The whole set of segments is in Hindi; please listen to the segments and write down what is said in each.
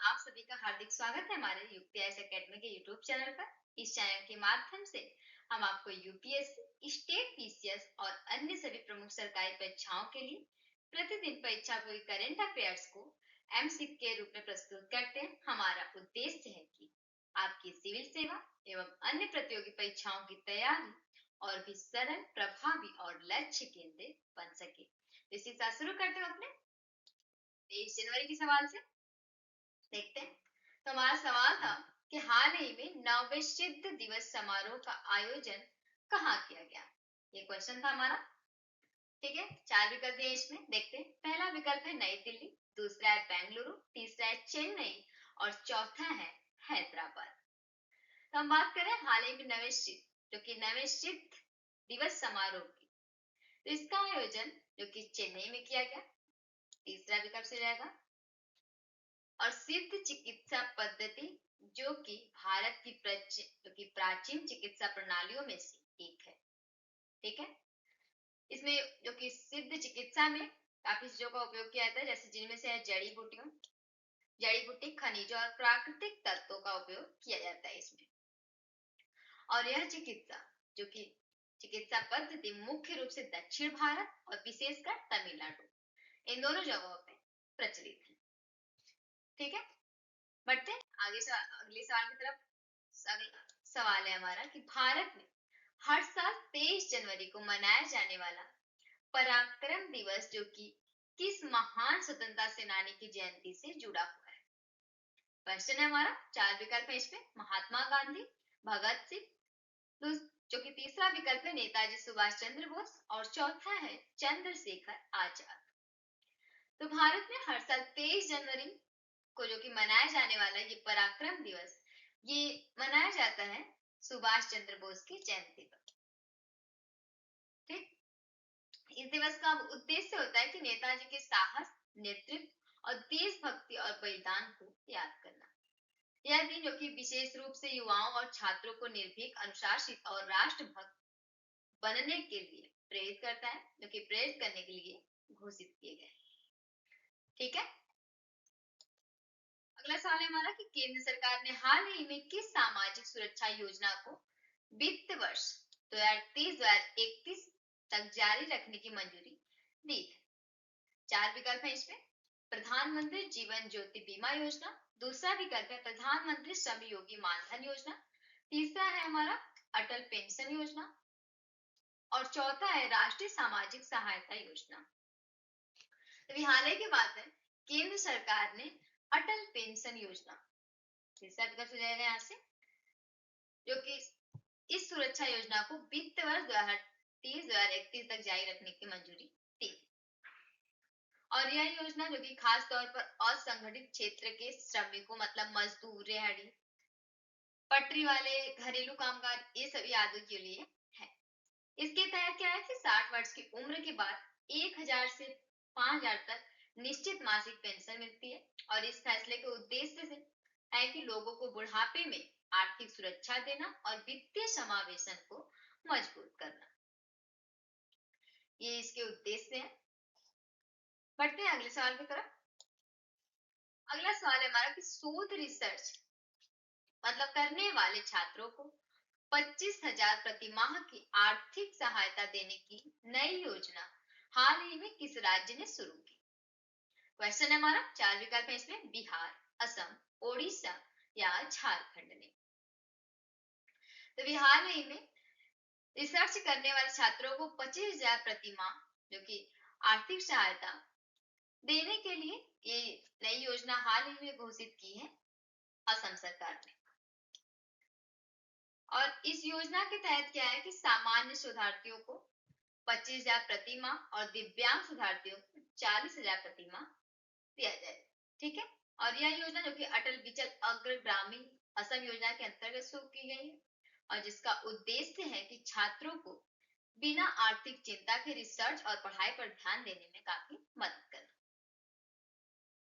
आप सभी का हार्दिक स्वागत है हमारे यूपीएससी एकेडमी के यूट्यूब चैनल पर। इस चैनल के माध्यम से हम आपको यूपीएससी, स्टेट पीसीएस और अन्य सभी प्रमुख सरकारी परीक्षाओं के लिए प्रतिदिन परीक्षा पूरी करंट अफेयर्स को एमसीक्यू के रूप में प्रस्तुत करते हैं। हमारा उद्देश्य है कि आपकी सिविल सेवा एवं अन्य प्रतियोगी परीक्षाओं की तैयारी और भी सरल, प्रभावी और लक्ष्य केंद्रित बन सके। इसी के साथ शुरू करते हैं अपने 23 जनवरी के सवाल से। देखते हैं। तो हमारा सवाल था कि हाल ही में नवसिद्ध दिवस समारोह का आयोजन कहाँ किया गया। ये क्वेश्चन था हमारा। ठीक है, 4 विकल्प दिए इसमें। देखते हैं। पहला विकल्प है नई दिल्ली, दूसरा है बेंगलुरु, तीसरा है चेन्नई और चौथा है हैदराबाद। तो हम बात करें हाल ही में नवसिद्ध दिवस समारोह की, तो इसका आयोजन जो कि चेन्नई में किया गया, तीसरा विकल्प से जाएगा। और सिद्ध चिकित्सा पद्धति जो कि भारत की प्राचीन चिकित्सा प्रणालियों में से एक है। ठीक है, इसमें जो कि सिद्ध चिकित्सा में काफी चीजों का उपयोग किया जाता है, जैसे जिनमें से है जड़ी बूटी, खनिजों और प्राकृतिक तत्वों का उपयोग किया जाता है इसमें। और यह चिकित्सा पद्धति मुख्य रूप से दक्षिण भारत और विशेषकर तमिलनाडु, इन दोनों जगहों पे प्रचलित है। ठीक है, बढ़ते आगे अगले सवाल की तरफ। अगला सवाल है हमारा कि भारत में हर साल 23 जनवरी को मनाया जाने वाला पराक्रम दिवस जो कि किस महान स्वतंत्रता सेनानी की जयंती से जुड़ा हुआ है। क्वेश्चन है हमारा। 4 विकल्प है इसमें। महात्मा गांधी, भगत सिंह, जो कि तीसरा विकल्प है नेताजी सुभाष चंद्र बोस और चौथा है चंद्रशेखर आजाद। तो भारत में हर साल 23 जनवरी को जो कि मनाया जाने वाला ये पराक्रम दिवस, ये मनाया जाता है सुभाष चंद्र बोस की जयंती पर। ठीक, इस दिवस का उद्देश्य होता है कि नेताजी के साहस, नेतृत्व और देशभक्ति और बलिदान को याद करना। यह दिन जो कि विशेष रूप से युवाओं और छात्रों को निर्भीक, अनुशासित और राष्ट्रभक्त बनने के लिए प्रेरित करता है, जो कि प्रेरित करने के लिए घोषित किए गए। ठीक है, अगला सवाल है हमारा कि केंद्र सरकार ने हाल ही में किस सामाजिक सुरक्षा योजना को वित्त वर्ष 2030-2031 तक जारी रखने की मंजूरी दी है। 4 विकल्प है इसमें। प्रधानमंत्री जीवन ज्योति बीमा योजना, दूसरा विकल्प है प्रधानमंत्री श्रम योगी मानधन योजना, तीसरा है हमारा अटल पेंशन योजना और चौथा है राष्ट्रीय सामाजिक सहायता योजना। तो हाल ही की बात है, केंद्र सरकार ने अटल पेंशन योजना, तीसरा विकल्प हो जाएगा यहाँ से, जो कि इस सुरक्षा योजना को वित्त वर्ष 2030-2031 तक जारी रखने की मंजूरी दी। और यह योजना जो कि खास तौर पर असंगठित क्षेत्र के श्रमिकों, मतलब मजदूर, रेहड़ी पटरी वाले, घरेलू कामगार, ये सभी आदि के लिए है। इसके तहत क्या है कि 60 वर्ष की उम्र के बाद 1000 से 5000 तक निश्चित मासिक पेंशन मिलती है। और इस फैसले के उद्देश्य से है कि लोगों को बुढ़ापे में आर्थिक सुरक्षा देना और वित्तीय समावेशन को मजबूत करना, ये इसके उद्देश्य है। बढ़ते हैं अगले सवाल की तरफ। अगला सवाल है हमारा कि शोध रिसर्च मतलब करने वाले छात्रों को 25,000 प्रति माह की आर्थिक सहायता देने की नई योजना हाल ही में किस राज्य ने शुरू की। क्वेश्चन है हमारा। 4 विकल्प है इसमें। बिहार, असम, ओडिशा या झारखंड ने। तो बिहार ही में रिसर्च करने वाले छात्रों को 25,000 प्रति माह जो कि आर्थिक सहायता देने के लिए ये नई योजना हाल ही में घोषित की है असम सरकार ने। और इस योजना के तहत क्या है कि सामान्य शोधार्थियों को 25,000 प्रति माह और दिव्यांग शोधार्थियों को 40,000 प्रति माह दिया जाए। ठीक है, और यह योजना जो कि अटल बिचल अग्रगामी असम योजना के अंतर्गत शुरू की गई है और जिसका उद्देश्य है कि छात्रों को बिना आर्थिक चिंता के रिसर्च और पढ़ाई पर ध्यान देने में काफी मदद करना,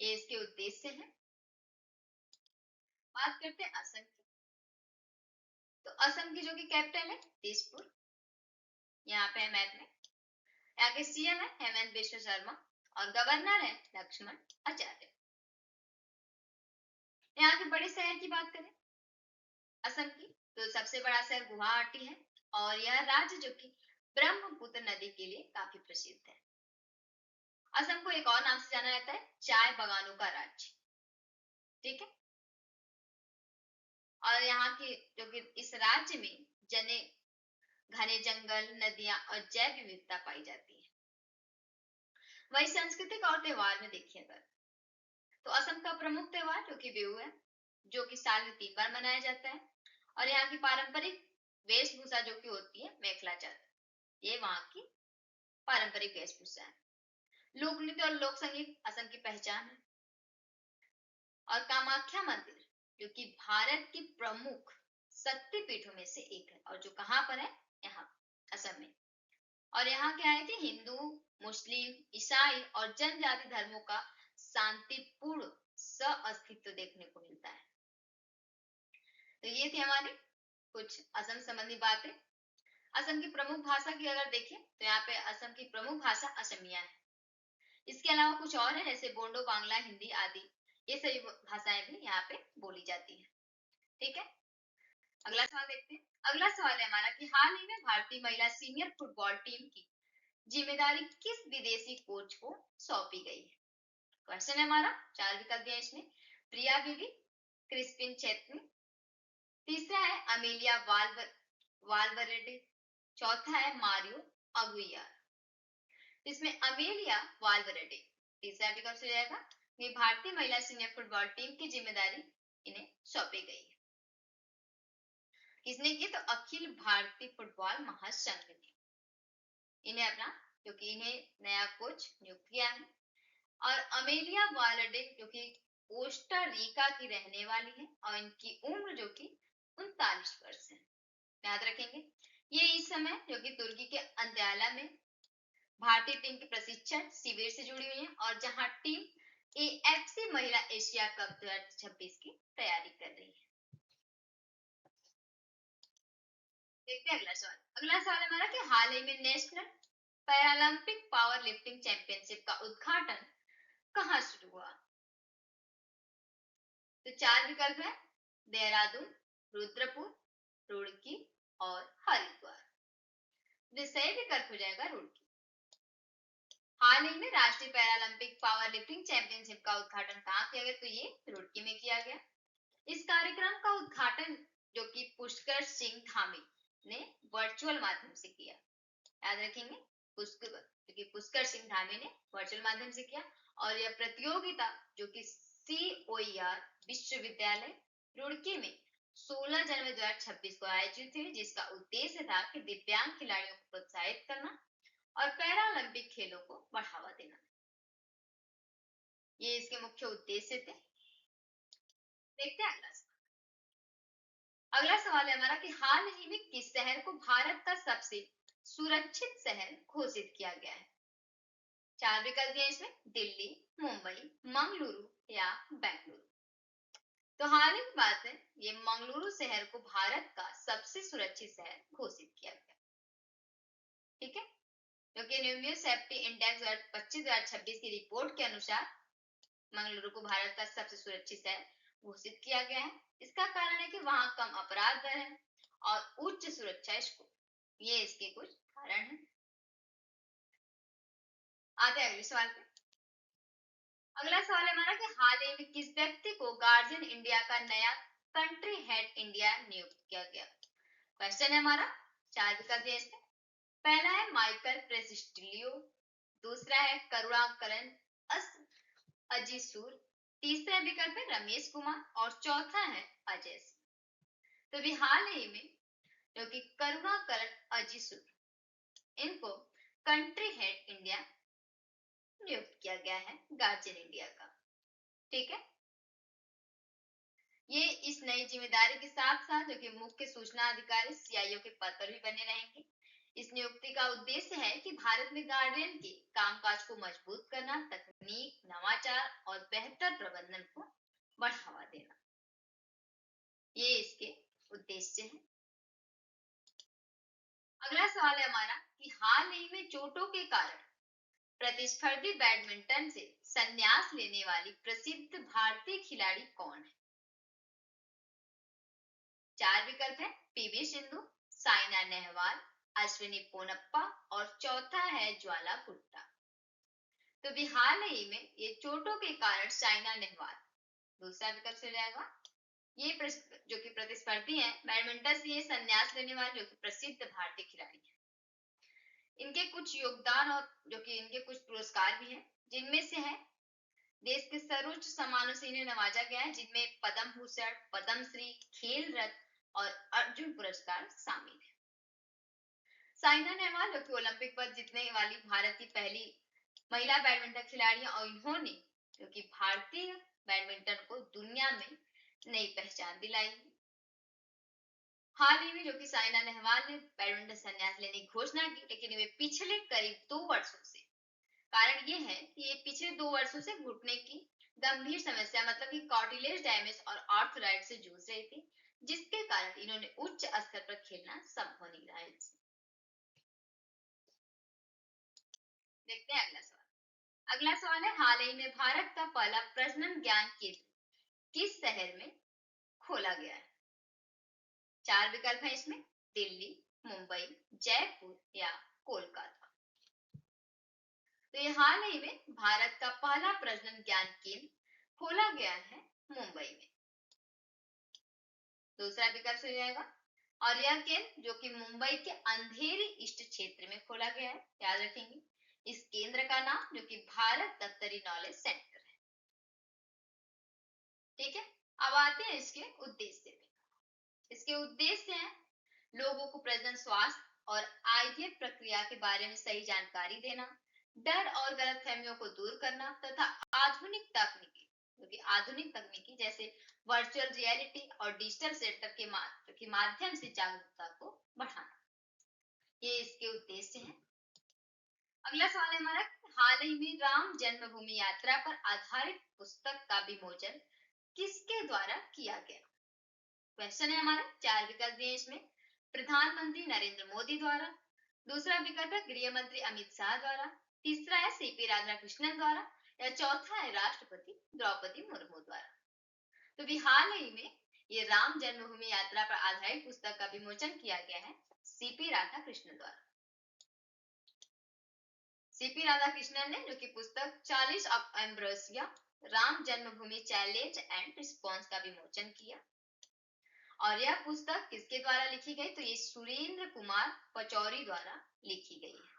ये इसके उद्देश्य है। बात करते हैं असम की। तो असम की जो कि कैपिटल है दिसपुर, यहाँ पे मैप में। यहाँ के सीएम है हेमंत बिश्व शर्मा और गवर्नर है लक्ष्मण आचार्य। बड़े शहर की बात करें असम की, तो सबसे बड़ा शहर गुवाहाटी है और यह राज्य जो कि ब्रह्मपुत्र नदी के लिए काफी प्रसिद्ध है। असम को एक और नाम से जाना जाता है, चाय बागानों का राज्य। ठीक है। और यहाँ के जो कि इस राज्य में जने घने जंगल, नदियां और जैव विविधता पाई जाती है। वही सांस्कृतिक और त्योहार में देखिए अगर, तो असम का प्रमुख त्योहार जो कि बिहू है, जो कि साल में 3 बार मनाया जाता है। और यहाँ की पारंपरिक वेशभूषा जो कि होती है मेखला चादर, ये वहां की पारंपरिक वेशभूषा है। लोक नृत्य और लोक संगीत असम की पहचान है। और कामाख्या मंदिर जो कि भारत की प्रमुख शक्ति पीठों में से एक है, और जो कहाँ पर है, यहाँ असम में। और यहाँ क्या है कि हिंदू, मुस्लिम, ईसाई और जनजाति धर्मों का शांतिपूर्ण सह-अस्तित्व देखने को मिलता है। तो ये थी हमारी कुछ असम संबंधी बातें। असम की प्रमुख भाषा की अगर देखें तो यहाँ पे असम की प्रमुख भाषा असमिया है। इसके अलावा कुछ और है जैसे बोडो, बांग्ला, हिंदी आदि, ये सभी भाषाएं भी यहाँ पे बोली जाती है। ठीक है। अगला सवाल देखते हैं। अगला सवाल है हमारा कि हाल ही में भारतीय महिला सीनियर फुटबॉल टीम की जिम्मेदारी किस विदेशी कोच को सौंपी गई है? क्वेश्चन है हमारा, 4 विकल्प दिए इसमें। प्रिया विवी, क्रिस्पिन चेतनी, तीसरा है अमेलिया वाल्वरेडे, चौथा है मारियो अगुइयार। इसमें अमेलिया वाल्वरेडे तीसरा विकल्प हो जाएगा। ये भारतीय महिला सीनियर फुटबॉल टीम की जिम्मेदारी इन्हें सौंपी गई है। किसने की? तो अखिल भारतीय फुटबॉल महासंघ ने इन्हें अपना, क्योंकि इन्हें नया कोच नियुक्त किया है। और अमेलिया वालडे जो कि कोस्टा रिका की रहने वाली है और इनकी उम्र जो कि 39 वर्ष है। याद रखेंगे। ये इस समय जो कि तुर्की के अंत्याला में भारतीय टीम के प्रशिक्षण शिविर से जुड़ी हुई है, और जहां टीम एएफसी महिला एशिया कप 2026 की तैयारी कर रही है। देखते हैं अगला सवाल। अगला सवाल हमारा कि हाल ही में national Paralympic power lifting championship का उद्घाटन कहाँ शुरू हुआ? तो 4 विकल्प है, देहरादून, रुद्रपुर, रुड़की और हरिद्वार। सही विकल्प हो जाएगा रुड़की। हाल ही में राष्ट्रीय पैरालंपिक पावर लिफ्टिंग चैंपियनशिप का उद्घाटन कहाँ किया गया? तो ये रुड़की में किया गया। इस कार्यक्रम का उद्घाटन जो कि पुष्कर सिंह धामी ने वर्चुअल माध्यम से किया। याद रखेंगे, पुष्कर सिंह धामी ने वर्चुअल माध्यम से किया। और यह प्रतियोगिता जो कि COER विश्वविद्यालय रुड़की में 16 जनवरी 2026 को आयोजित हुई, जिसका उद्देश्य था कि दिव्यांग खिलाड़ियों को प्रोत्साहित करना और पैरालंपिक खेलों को बढ़ावा देना। ये इसके मुख्य उद्देश्य थे। देखते हैं अगला सवाल। अगला सवाल है हमारा कि हाल ही में किस शहर को भारत का सबसे सुरक्षित शहर घोषित किया गया है? 4 विकल्प दिए इसमें, दिल्ली, मुंबई, मंगलुरु या बेंगलुरु। तो हाल ही की बात है, ये मंगलुरु शहर को भारत का सबसे सुरक्षित शहर घोषित किया गया। ठीक है। क्योंकि न्यू सेफ्टी इंडेक्स 2025-2026 की रिपोर्ट के अनुसार मंगलुरु को भारत का सबसे सुरक्षित शहर घोषित किया गया है। इसका कारण है कि वहां कम अपराध दर है और उच्च सुरक्षा स्कोर, ये इसके कुछ कारण हैं। आते हैं अगले सवाल पे। अगला सवाल है हमारा कि हाल ही में किस व्यक्ति को गार्जियन इंडिया का नया कंट्री हेड इंडिया नियुक्त किया गया? क्वेश्चन है हमारा, 4 विकल्प दिए इसमें। पहला है माइकल प्रेसिस्टिलियो, दूसरा है करुणाकरण अजीसूर, तीसरा विकल्प है रमेश कुमार और चौथा है अजय सिंह। तो भी हाल ही में जो कि करुणाकरण अजीसूर, इनको कंट्री हेड इंडिया नियुक्त किया गया है गार्जियन इंडिया का। ठीक है। ये इस नई जिम्मेदारी के साथ साथ जो कि मुख्य सूचना अधिकारी CIO के पद पर भी बने रहेंगे। इस नियुक्ति का उद्देश्य है कि भारत में गार्डियन के कामकाज को मजबूत करना, तकनीक, नवाचार और बेहतर प्रबंधन को बढ़ावा देना, ये इसके उद्देश्य है। अगला सवाल है हमारा कि हाल ही में चोटों के कारण प्रतिस्पर्धी बैडमिंटन से संन्यास लेने वाली प्रसिद्ध भारतीय खिलाड़ी कौन है? चार विकल्प है पीवी सिंधु, साइना नेहवाल, अश्विनी पोनप्पा और चौथा है ज्वाला गुट्टा। तो भी हाल ही में ये चोटों के कारण साइना नेहवाल दूसरा विकल्प हो जाएगा। ये जो कि प्रतिस्पर्धी हैं बैडमिंटन से ये संन्यास लेने वाले जो कि प्रसिद्ध भारतीय खिलाड़ी हैं। इनके कुछ योगदान और जो कि इनके कुछ पुरस्कार भी हैं, जिनमें से है देश के सर्वोच्च सम्मानों से इन्हें नवाजा गया है, जिनमें पद्म भूषण, पद्मश्री, खेल रत्न और अर्जुन पुरस्कार शामिल है। साइना नेहवाल जो कि ओलंपिक पद जीतने वाली भारत की पहली महिला बैडमिंटन खिलाड़ी है और इन्होंने जो कि भारतीय बैडमिंटन को दुनिया में नई पहचान दिलाई। हाल ही में जो कि साइना नेहवाल ने बैडमिंटन संन्यास लेने की घोषणा की, लेकिन वे पिछले करीब 2 वर्षों से कारण ये है कि ये पिछले 2 वर्षों से घुटने की गंभीर समस्या मतलब कि कार्टिलेज डैमेज और आर्थराइड से जूझ रही थी, जिसके कारण इन्होंने उच्च स्तर पर खेलना संभव नहीं रहा है। देखते हैं अगला सवाल। अगला सवाल है हाल ही में भारत का पहला प्रजनन ज्ञान केंद्र किस शहर में खोला गया है? चार विकल्प है इसमें दिल्ली, मुंबई, जयपुर या कोलकाता। तो ये हाल ही में भारत का पहला प्रजनन ज्ञान केंद्र खोला गया है मुंबई में। दूसरा विकल्प हो जाएगा और यह केंद्र जो कि मुंबई के अंधेरी ईस्ट क्षेत्र में खोला गया है, याद रखेंगे। इस केंद्र का नाम जो कि भारत दफ्तरी नॉलेज सेंटर है। ठीक है, अब आते हैं इसके उद्देश्य पे। इसके उद्देश्य हैं लोगों को प्रजनन स्वास्थ्य और आईवीएफ प्रक्रिया के बारे में सही जानकारी देना, डर और गलतफहमियों को दूर करना तथा आधुनिक तकनीकी जैसे वर्चुअल रियलिटी और डिजिटल सेंटर के माध्यम से जागरूकता को बढ़ाना, ये इसके उद्देश्य हैं। अगला सवाल है हमारा, हाल ही में राम जन्मभूमि यात्रा पर आधारित पुस्तक का विमोचन किसके द्वारा किया गया? क्वेश्चन है हमारा, चार विकल्प दिए इसमें प्रधानमंत्री नरेंद्र मोदी द्वारा, दूसरा विकल्प है गृह मंत्री अमित शाह द्वारा, तीसरा है सीपी राधाकृष्णन द्वारा या चौथा है राष्ट्रपति द्रौपदी मुर्मू द्वारा। तो भी हाल ही में ये राम जन्मभूमि यात्रा पर आधारित पुस्तक का विमोचन किया गया है सीपी राधाकृष्णन द्वारा। सीपी राधाकृष्णन ने जो कि पुस्तक 40 of ambrosia Ram Janmabhoomi challenge and response का विमोचन किया। और यह पुस्तक किसके द्वारा लिखी गई? तो ये सुरेंद्र कुमार पचौरी द्वारा लिखी गई है।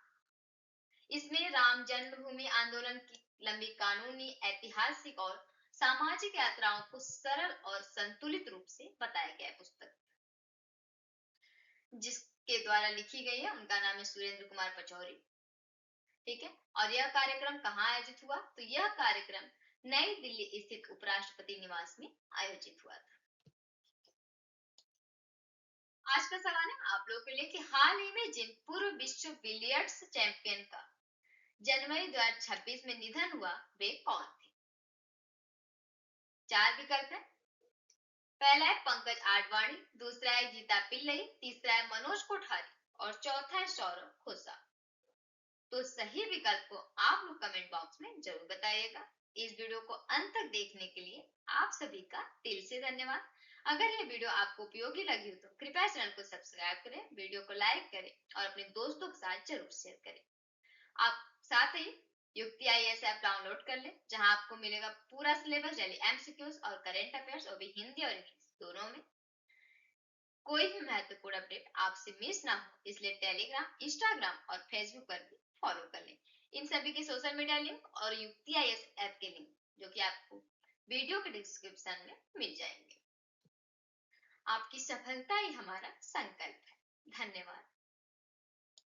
इसमें राम जन्मभूमि आंदोलन की लंबी कानूनी, ऐतिहासिक और सामाजिक यात्राओं को सरल और संतुलित रूप से बताया गया है। पुस्तक जिसके द्वारा लिखी गई है उनका नाम है सुरेंद्र कुमार पचौरी। ठीक है, और यह कार्यक्रम कहाँ आयोजित हुआ? तो यह कार्यक्रम नई दिल्ली स्थित उपराष्ट्रपति निवास में आयोजित हुआ था। आज का सवाल है आप लोगों के लिए कि हाल ही में जिन पूर्व विश्व बिलियर्ड्स चैंपियन का जनवरी 2026 में निधन हुआ वे कौन थे? चार विकल्प है, पहला है पंकज आडवाणी, दूसरा है गीता पिल्लई, तीसरा है मनोज कोठारी और चौथा है सौरभ खोसा। तो सही विकल्प को आप लोग कमेंट बॉक्स में जरूर बताइएगा। इस वीडियो को अंत तक देखने के लिए आप सभी का दिल से धन्यवाद। अगर ये वीडियो आपको उपयोगी लगी हो तो कृपया चैनल को सब्सक्राइब करें, वीडियो को लाइक करें और अपने दोस्तों के साथ जरूर शेयर करें। आप साथ ही युक्ति आईएएस ऐप डाउनलोड कर लें, जहां आपको मिलेगा पूरा सिलेबस, यानी एमसीक्यूज और करंट अफेयर्स, और भी हिंदी और इंग्लिश दोनों में। कोई भी महत्वपूर्ण अपडेट आपसे मिस ना हो, इसलिए टेलीग्राम, इंस्टाग्राम और फेसबुक पर भी फॉलो कर लें। इन सभी के सोशल मीडिया लिंक और युक्ति आईएएस ऐप के लिंक जो कि आपको वीडियो के डिस्क्रिप्शन में मिल जाएंगे। आपकी सफलता ही हमारा संकल्प है। धन्यवाद।